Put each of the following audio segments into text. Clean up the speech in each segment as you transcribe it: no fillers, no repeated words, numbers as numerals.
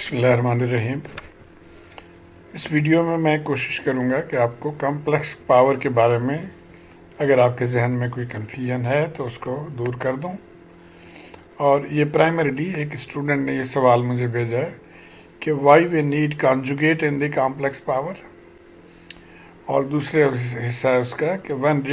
बिस्मिल्लाहिर्रहमानिर्रहीम। इस वीडियो में मैं कोशिश करूंगा कि आपको कॉम्प्लेक्स पावर के बारे में अगर आपके जहन में कोई कन्फ्यूजन है तो उसको दूर कर दूं। और ये प्राइमरीली एक स्टूडेंट ने ये सवाल मुझे भेजा है कि why we need conjugate in the complex power, और दूसरे हिस्सा है उसका कि when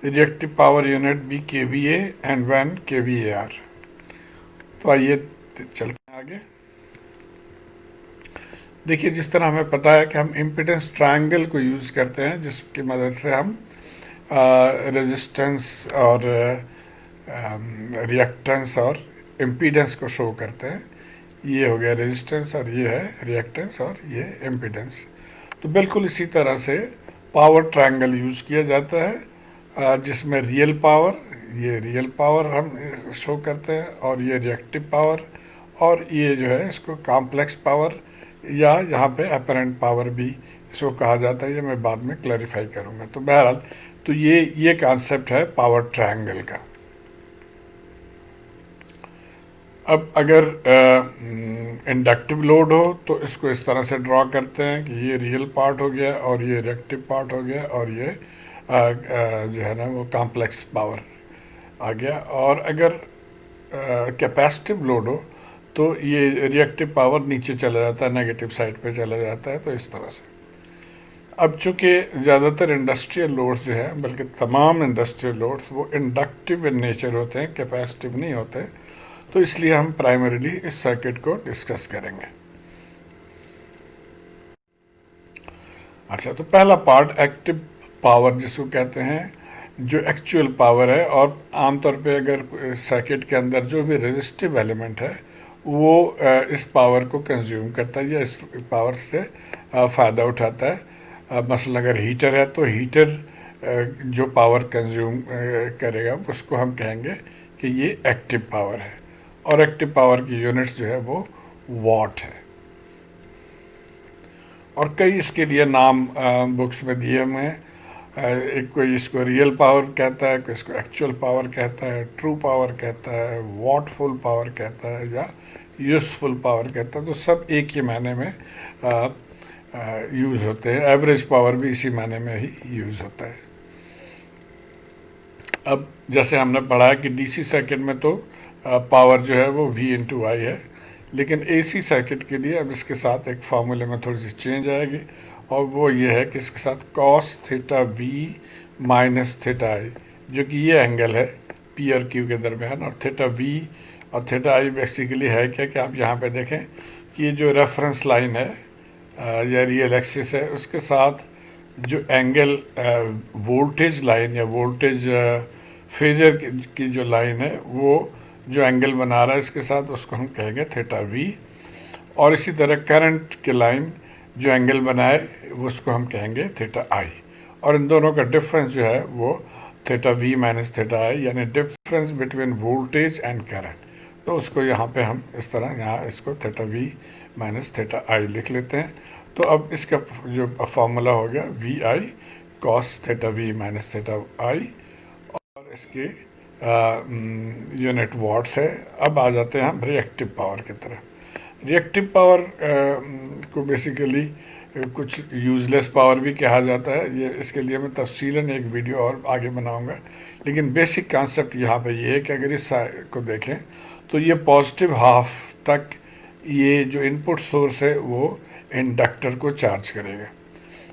reactive power unit be KVA and when KVAR. तो आइए चलते हैं आगे। देखिए, जिस तरह हमें पता है कि हम इम्पीडेंस ट्रायंगल को यूज़ करते हैं जिसकी मदद से हम रेजिस्टेंस और रिएक्टेंस और इम्पीडेंस को शो करते हैं। ये हो गया रेजिस्टेंस और ये है रिएक्टेंस और ये इम्पीडेंस। तो बिल्कुल इसी तरह से पावर ट्रायंगल यूज़ किया जाता है जिसमें ये रियल पावर हम शो करते हैं और ये रिएक्टिव पावर, और ये जो है इसको कॉम्प्लेक्स पावर या यहाँ पे अपरेंट पावर भी इसको कहा जाता है। ये मैं बाद में क्लैरिफाई करूँगा। तो बहरहाल तो ये कॉन्सेप्ट है पावर ट्रायंगल का। अब अगर इंडक्टिव लोड हो तो इसको इस तरह से ड्रॉ करते हैं कि ये रियल पार्ट हो गया और ये रिएक्टिव पार्ट हो गया और ये जो है ना वो कॉम्प्लेक्स पावर आ गया। और अगर कैपेसिटिव लोड हो तो ये रिएक्टिव पावर नीचे चला जाता है, नेगेटिव साइड पे चला जाता है। तो इस तरह से अब चूंकि ज़्यादातर इंडस्ट्रियल लोड्स जो है, बल्कि तमाम इंडस्ट्रियल लोड्स वो इंडक्टिव इन नेचर होते हैं, कैपेसिटिव नहीं होते। तो इसलिए हम प्राइमरीली इस सर्किट को डिस्कस करेंगे। अच्छा, तो पहला पार्ट एक्टिव पावर जिसको कहते हैं, जो एक्चुअल पावर है। और आमतौर पे अगर सर्किट के अंदर जो भी रेजिस्टिव एलिमेंट है वो इस पावर को कंज्यूम करता है या इस पावर से फ़ायदा उठाता है। मसलन अगर हीटर है तो हीटर जो पावर कंज्यूम करेगा उसको हम कहेंगे कि ये एक्टिव पावर है। और एक्टिव पावर की यूनिट्स जो है वो वॉट है। और कई इसके लिए नाम बुक्स में दिए हुए हैं। एक कोई इसको रियल पावर कहता है, कोई इसको एक्चुअल पावर कहता है, ट्रू पावर कहता है, वॉटफुल पावर कहता है या यूजफुल पावर कहता है। तो सब एक ही मायने में यूज़ होते हैं। एवरेज पावर भी इसी मायने में ही यूज़ होता है। अब जैसे हमने पढ़ा है कि डीसी सर्किट में तो पावर जो है वो V इंटू आई है, लेकिन एसी सर्किट के लिए अब इसके साथ एक फार्मूले में थोड़ी सी चेंज आएगी, और वो ये है कि इसके साथ cos theta V minus theta I, जो कि ये एंगल है P और Q के दरमियान। और थीटा V और थीटा आई बेसिकली है क्या कि आप यहाँ पे देखें कि ये जो रेफरेंस लाइन है या रियल एक्सिस है, उसके साथ जो एंगल वोल्टेज लाइन या वोल्टेज फेजर की जो लाइन है वो जो एंगल बना रहा है इसके साथ, उसको हम कहेंगे थीटा V। और इसी तरह करंट की लाइन जो एंगल बनाए उसको हम कहेंगे थीटा I। और इन दोनों का डिफरेंस जो है वो theta V minus theta I, यानी difference between voltage and current. तो उसको यहाँ पे हम इस तरह यहाँ इसको theta V minus theta I लिख लेते हैं। तो अब इसका जो फार्मूला हो गया VI cos theta V minus theta I, और इसकी यूनिट वॉट्स है। अब आ जाते हैं हम रिएक्टिव पावर की तरफ। रिएक्टिव पावर को बेसिकली कुछ यूजलेस पावर भी कहा जाता है। ये इसके लिए मैं तफसीलन एक वीडियो और आगे बनाऊंगा, लेकिन बेसिक कॉन्सेप्ट यहाँ पे ये है कि अगर इस को देखें तो ये पॉजिटिव हाफ तक ये जो इनपुट सोर्स है वो इंडक्टर को चार्ज करेगा,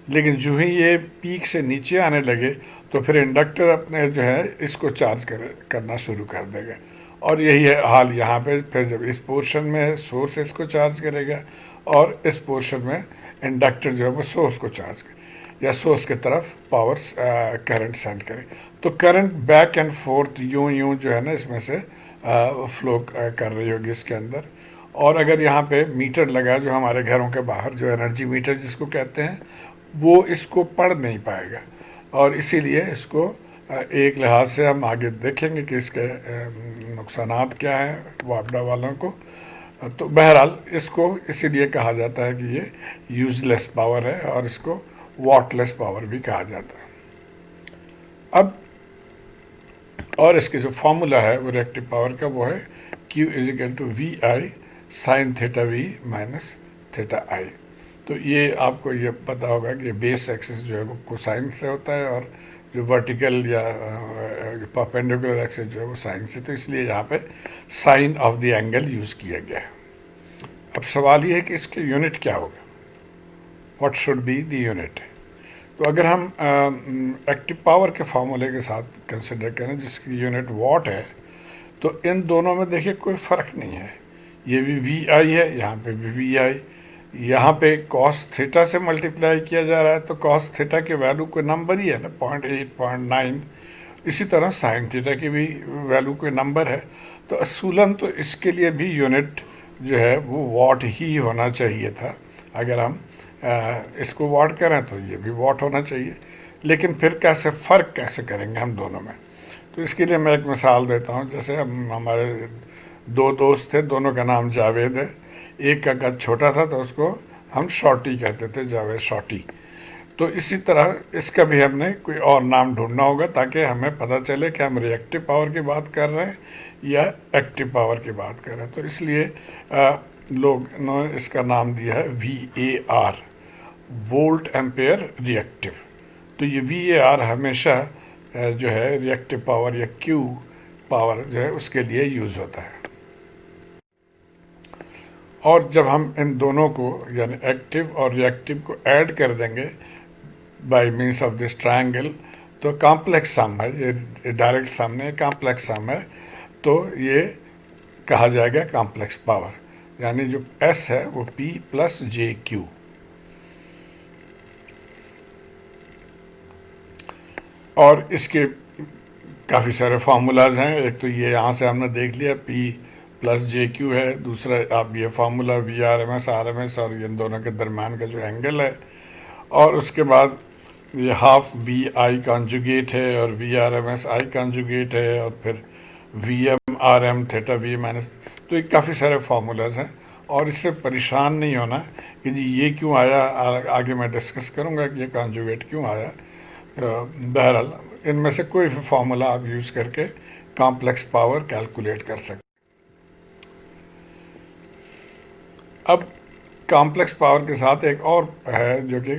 लेकिन जो ही ये पीक से नीचे आने लगे तो फिर इंडक्टर अपने जो है इसको चार्ज करना शुरू कर देगा। और यही है हाल यहाँ पे। फिर जब इस पोर्शन में सोर्स इसको चार्ज करेगा और इस पोर्शन में इंडक्टर जो है वो सोर्स को चार्ज करे या सोर्स की तरफ पावर करंट सेंड करे। तो करंट बैक एंड फोर्थ यूं जो है ना इसमें से फ्लो कर रही होगी इसके अंदर। और अगर यहाँ पे मीटर लगा जो हमारे घरों के बाहर जो एनर्जी मीटर जिसको कहते हैं, वो इसको पढ़ नहीं पाएगा। और इसीलिए इसको एक लिहाज से हम आगे देखेंगे कि इसके नुकसानात क्या हैं वापडा वालों को। तो बहरहाल इसको इसीलिए कहा जाता है कि ये यूजलेस पावर है, और इसको वॉटलेस पावर भी कहा जाता है। अब और इसके जो फार्मूला है वो रिएक्टिव पावर का वो है Q is equal to VI sine theta V minus theta I. तो ये आपको ये पता होगा कि बेस एक्सिस जो है वो कोसाइन से होता है और जो वर्टिकल या परपेंडिकुलर एक्सिस जो है वो साइन से। तो इसलिए यहाँ पे sign of the angle use किया गया है। अब सवाल ये है कि इसके यूनिट क्या होगा, what should be the unit. तो अगर हम एक्टिव पावर के फार्मूले के साथ कंसिडर करें जिसकी यूनिट वॉट है, तो इन दोनों में देखिए कोई फ़र्क नहीं है। ये भी वी आई है, यहाँ पे भी वी आई, यहाँ पे कॉस थीटा से मल्टीप्लाई किया जा रहा है तो कॉस थीटा की वैल्यू कोई नंबर ही है ना, 0.8 0.9। इसी तरह साइन थीटा की भी वैल्यू कोई नंबर है। तो असूलन तो इसके लिए भी यूनिट जो है वो वॉट ही होना चाहिए था। अगर हम इसको वॉट करें तो ये भी वॉट होना चाहिए। लेकिन फिर कैसे फ़र्क कैसे करेंगे हम दोनों में, तो इसके लिए मैं एक मिसाल देता हूँ। जैसे हम हमारे दो दोस्त थे, दोनों का नाम जावेद है। एक का कद छोटा था तो उसको हम शॉर्टी कहते थे, जावेद शॉर्टी। तो इसी तरह इसका भी हमने कोई और नाम ढूंढना होगा ताकि हमें पता चले कि हम रिएक्टिव पावर की बात कर रहे हैं या एक्टिव पावर की बात कर रहे हैं। तो इसलिए लोगों ने इसका नाम दिया है VAR, वोल्ट एम्पेयर रिएक्टिव। तो ये VAR हमेशा जो है रिएक्टिव पावर या Q पावर जो है उसके लिए यूज़ होता है। और जब हम इन दोनों को यानी एक्टिव और रिएक्टिव को ऐड कर देंगे bye means of this triangle, तो कॉम्प्लेक्स सम है, ये डायरेक्ट सम नहीं, कॉम्प्लेक्स सम है। तो ये कहा जाएगा कॉम्प्लेक्स पावर, यानी जो S है वो P प्लस JQ। और इसके काफ़ी सारे फार्मूलाज हैं। एक तो ये यहाँ से हमने देख लिया P प्लस JQ है, दूसरा आप ये फार्मूला VRMS RMS और इन दोनों के दरम्यान का जो एंगल है, और उसके बाद ये हाफ VI कॉन्जुगेट है और VRMS I कॉन्जुगेट है और फिर VM RM theta V minus. तो ये काफ़ी सारे फार्मूलाज हैं और इससे परेशान नहीं होना कि जी ये क्यों आया, आगे मैं डिस्कस करूँगा कि ये कॉन्जुगेट क्यों आया। बहरहाल इनमें से कोई भी फार्मूला आप यूज़ करके कॉम्प्लेक्स पावर कैलकुलेट कर सकते। अब कॉम्प्लेक्स पावर के साथ एक और है जो कि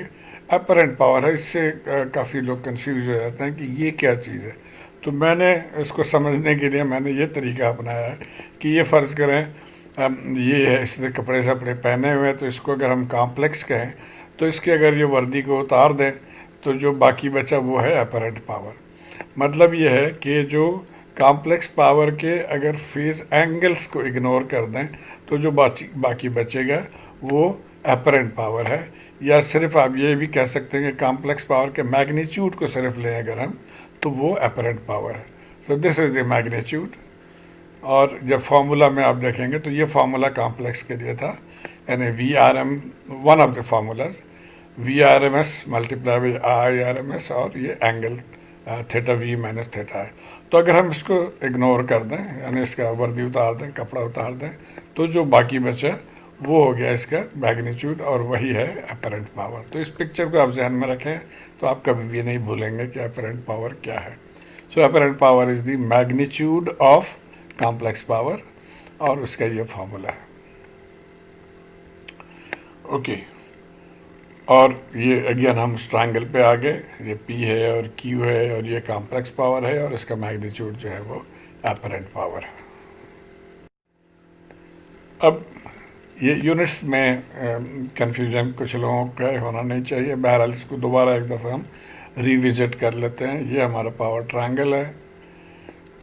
अपरेंट पावर है। इससे काफ़ी लोग कंफ्यूज हो जाते हैं कि ये क्या चीज़ है। तो मैंने इसको समझने के लिए मैंने ये तरीका अपनाया है कि ये फ़र्ज़ करें ये है, इसने कपड़े शपड़े पहने हुए हैं, तो इसको अगर हम कॉम्प्लेक्स कहें तो इसके अगर ये वर्दी को उतार दें तो जो बाकी बचा वो है अपरेंट पावर। मतलब ये है कि जो कॉम्प्लेक्स पावर के अगर फेज एंगल्स को इग्नोर कर दें तो जो बाकी बचेगा वो अपरेंट पावर है। या सिर्फ आप ये भी कह सकते हैं कि कॉम्प्लेक्स पावर के मैग्नीट्यूड को सिर्फ लें अगर हम, तो वो अपरेंट पावर है। तो दिस इज़ द मैग्नीट्यूड। और जब फार्मूला में आप देखेंगे तो ये फार्मूला कॉम्प्लेक्स के लिए था, यानी VRM one of the formulas VRMS multiply by IRMS और ये angle theta V minus theta है। तो अगर हम इसको इग्नोर कर दें, यानी इसका वर्दी उतार दें, कपड़ा उतार दें, तो जो बाकी बचा वो हो गया इसका मैग्नीट्यूड और वही है अपरेंट पावर। तो इस पिक्चर को आप जहन में रखें तो आप कभी भी नहीं भूलेंगे कि अपरेंट पावर क्या है। So apparent power is the magnitude of complex power और उसका ये फार्मूला है। ओके, और ये अगेन हम इस ट्रायंगल पे आ गए। ये P है और Q है और ये कॉम्प्लेक्स पावर है और इसका मैग्नीट्यूड जो है वो अपरेंट पावर है। अब ये यूनिट्स में कंफ्यूजन कुछ लोगों का होना नहीं चाहिए। बहरहाल इसको दोबारा एक दफ़ा हम रिविजिट कर लेते हैं। ये हमारा पावर ट्रायंगल है।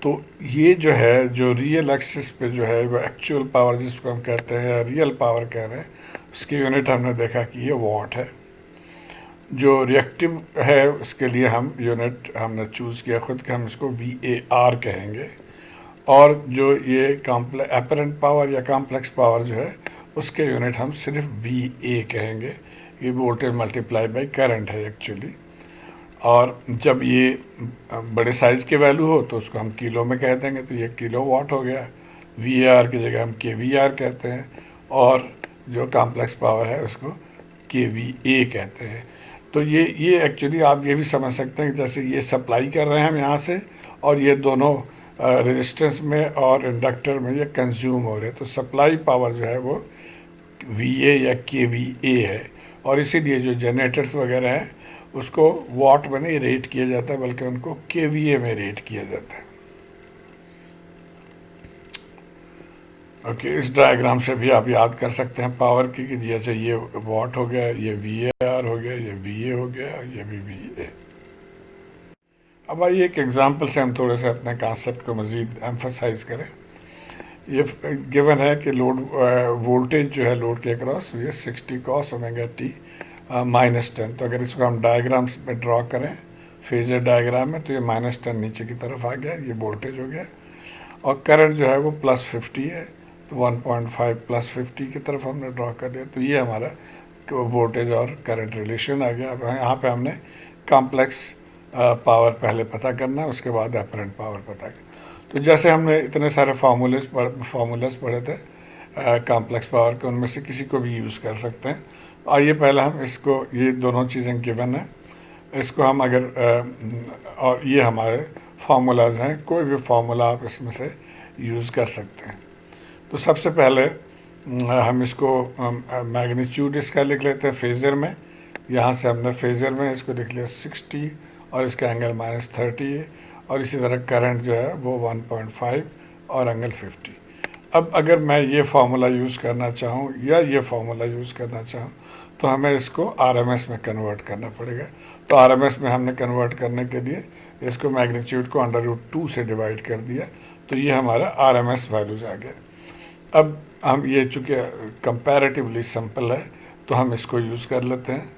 तो ये जो है, जो रियल एक्सिस पे जो है वो एक्चुअल पावर जिसको हम कहते हैं, रियल पावर कह रहे हैं, उसकी यूनिट हमने देखा कि ये वॉट है। जो रिएक्टिव है उसके लिए हम यूनिट हमने चूज़ किया खुद के, हम इसको VAR कहेंगे। और जो ये अपरेंट पावर या कॉम्प्लेक्स पावर जो है उसके यूनिट हम सिर्फ VA कहेंगे। ये वोल्टेज मल्टीप्लाई बाई करंट है एक्चुअली। और जब ये बड़े साइज़ के वैल्यू हो तो उसको हम किलो में कह देंगे, तो ये किलो वाट हो गया। VAR की जगह हम kVAR कहते हैं और जो कॉम्प्लेक्स पावर है उसको kVA कहते हैं। तो ये एक्चुअली आप ये भी समझ सकते हैं कि जैसे ये सप्लाई कर रहे हैं हम यहाँ से और ये दोनों रेजिस्टेंस में और इंडक्टर में ये कंज्यूम हो रहे हैं। तो सप्लाई पावर जो है वो VA या KVA है, और इसीलिए जो जनरेटर्स वगैरह हैं उसको वाट में नहीं रेट किया जाता बल्कि उनको KVA में रेट किया जाता है। ओके, इस डायग्राम से भी आप याद कर सकते हैं पावर की कि जैसे ये वाट हो गया, ये VAR हो गया, ये VA हो गया, ये भी VA। अब आइए एक एग्जांपल से हम थोड़े से अपने कॉन्सेप्ट को मज़ीद एम्फसाइज करें। ये गिवन है कि लोड वोल्टेज जो है लोड के अक्रॉस ये 60 cos ओमेगा टी -10। तो अगर इसको हम डायग्राम्स में ड्रॉ करें फेजर डायग्राम में, तो ये -10 नीचे की तरफ आ गया, ये वोल्टेज हो गया, और करंट जो है वो +50 है, तो 1.5 +50 की तरफ हमने ड्रॉ कर दिया। तो ये हमारा वोल्टेज और करंट रिलेशन आ गया। अब यहाँ पे हमने कॉम्प्लेक्स पावर पहले पता करना, उसके बाद एपरेंट पावर पता करना। तो जैसे हमने इतने सारे फार्मूलेस पढ़े थे कॉम्प्लेक्स पावर के, उनमें से किसी को भी यूज़ कर सकते हैं। आइए पहले हम इसको, ये दोनों चीज़ें गिवन है, इसको हम अगर और ये हमारे फार्मूलाज हैं, कोई भी फार्मूला आप इसमें से यूज़ कर सकते हैं। तो सबसे पहले हम इसको मैग्नीट्यूड इसका लिख लेते हैं फेजर में। यहाँ से हमने फेजर में इसको लिख लिया 60 और इसका एंगल -30 है, और इसी तरह करंट जो है वो 1.5 और एंगल 50। अब अगर मैं ये फार्मूला यूज़ करना चाहूँ या ये फार्मूला यूज़ करना चाहूँ तो हमें इसको RMS में कन्वर्ट करना पड़ेगा। तो RMS में हमने कन्वर्ट करने के लिए इसको मैग्नीट्यूड को √2 से डिवाइड कर दिया, तो ये हमारा RMS वैल्यूज़ आ गया। अब हम ये चूँकि कंपैरेटिवली सिंपल है तो हम इसको यूज़ कर लेते हैं।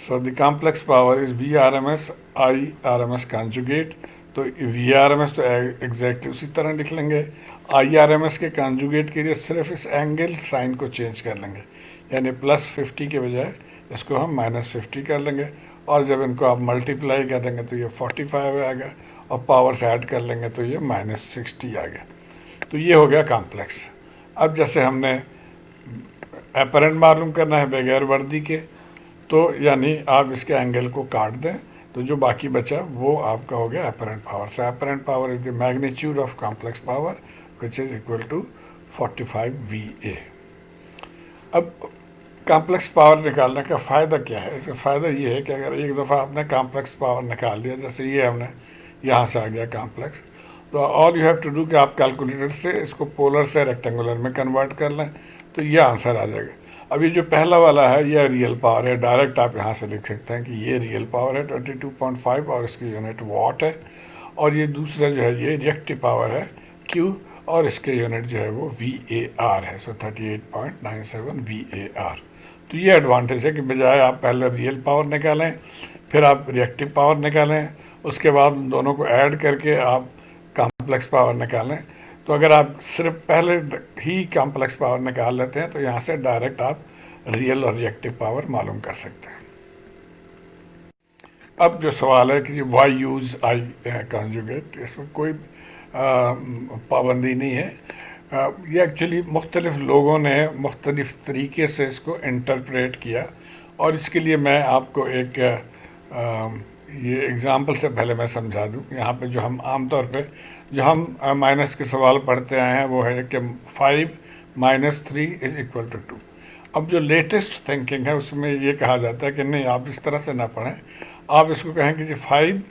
So the complex power is VRMS IRMS conjugate. तो VRMS तो एग्जैक्टली उसी तरह लिख लेंगे, IRMS के कॉन्जुगेट के लिए सिर्फ इस एंगल साइन को चेंज कर लेंगे, यानी +50 के बजाय इसको हम -50 कर लेंगे, और जब इनको आप मल्टीप्लाई कर देंगे तो ये 45 आ गया, और पावर से ऐड कर लेंगे तो ये -60 आ गया। तो ये हो गया कॉम्प्लेक्स। अब जैसे हमने एपरेंट मालूम करना है बगैर वर्दी के, तो यानी आप इसके एंगल को काट दें तो जो बाकी बचा वो आपका हो गया apparent power. So apparent power is the magnitude of complex power which is equal to 45 VA। अब कॉम्प्लेक्स पावर निकालने का फ़ायदा क्या है? इसका फ़ायदा ये है कि अगर एक दफ़ा आपने कॉम्प्लेक्स पावर निकाल लिया, जैसे ये हमने यहाँ से आ गया कॉम्प्लेक्स, तो all you have to do कि आप कैलकुलेटर से इसको पोलर से रेक्टेंगुलर में कन्वर्ट कर लें, तो ये आंसर आ जाएगा। अब ये जो पहला वाला है ये रियल पावर है, डायरेक्ट आप यहाँ से लिख सकते हैं कि ये रियल पावर है 22.5 और इसकी यूनिट वाट है, और ये दूसरा जो है ये रिएक्टिव पावर है Q और इसके यूनिट जो है वो VAR है। सो 38.97 VAR। तो ये एडवांटेज है कि बजाय आप पहले रियल पावर निकालें फिर आप रिएक्टिव पावर निकालें, उसके बाद उन दोनों को ऐड करके आप कॉम्प्लेक्स पावर निकालें। तो अगर आप सिर्फ पहले ही कॉम्प्लेक्स पावर निकाल लेते हैं तो यहाँ से डायरेक्ट आप रियल और रिएक्टिव पावर मालूम कर सकते हैं। अब जो सवाल है कि वाई यूज़ आई कॉन्जुगेट, इसमें कोई पाबंदी नहीं है। ये एक्चुअली मुख्तलिफ लोगों ने मुख्तलिफ तरीके से इसको इंटरप्रेट किया, और इसके लिए मैं आपको एक ये एग्ज़ाम्पल से पहले मैं समझा दूँ। यहाँ पे जो हम आम तौर पे जो हम माइनस के सवाल पढ़ते आए हैं वो है कि 5 - 3 इज़ इक्वल टू 2। अब जो लेटेस्ट थिंकिंग है उसमें ये कहा जाता है कि नहीं, आप इस तरह से ना पढ़ें, आप इसको कहें कि 5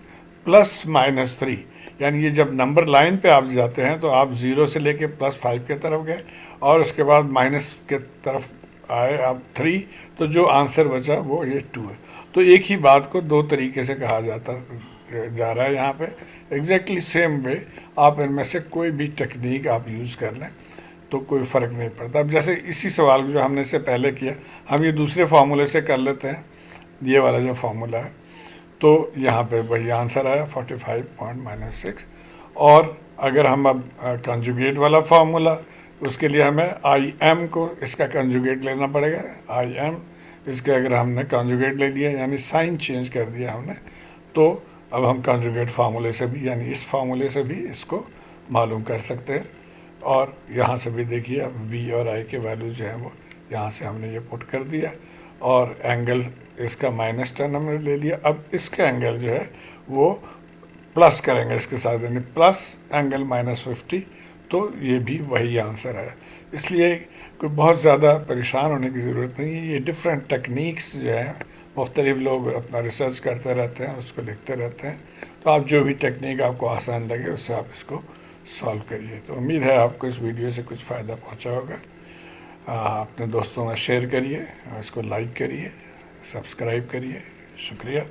+ -3, यानी ये जब नंबर लाइन पे आप जाते हैं तो आप 0 से लेके +5 के तरफ गए और उसके बाद माइनस के तरफ आए आप 3, तो जो आंसर बचा वो ये 2 है। तो एक ही बात को दो तरीके से कहा जाता जा रहा है यहाँ पे। एग्जैक्टली सेम वे आप इनमें से कोई भी टेक्निक आप यूज़ कर लें तो कोई फ़र्क नहीं पड़ता। अब जैसे इसी सवाल को जो हमने इससे पहले किया, हम ये दूसरे फार्मूले से कर लेते हैं, ये वाला जो फार्मूला है, तो यहाँ पे वही आंसर आया 45.-6। और अगर हम अब कंजुगेट वाला फार्मूला, उसके लिए हमें IM को इसका कंजुगेट लेना पड़ेगा। IM इसके अगर हमने कंजुगेट ले लिया यानी साइन चेंज कर दिया हमने, तो अब हम कंजुगेट फार्मूले से भी यानी इस फार्मूले से भी इसको मालूम कर सकते हैं। और यहाँ से भी देखिए अब V और I के वैल्यू जो है वो यहाँ से हमने ये पुट कर दिया, और एंगल इसका -10 हमने ले लिया। अब इसका एंगल जो है वो प्लस करेंगे इसके साथ, यानी प्लस एंगल -50, तो ये भी वही आंसर है। इसलिए कोई बहुत ज़्यादा परेशान होने की ज़रूरत नहीं है। ये डिफरेंट टेक्निक्स जो है, मुख्तलिफ लोग अपना रिसर्च करते रहते हैं, उसको लिखते रहते हैं, तो आप जो भी टेक्निक आपको आसान लगे उससे आप इसको सॉल्व करिए। तो उम्मीद है आपको इस वीडियो से कुछ फ़ायदा पहुंचा होगा। अपने दोस्तों में शेयर करिए, इसको लाइक करिए, सब्सक्राइब करिए। शुक्रिया।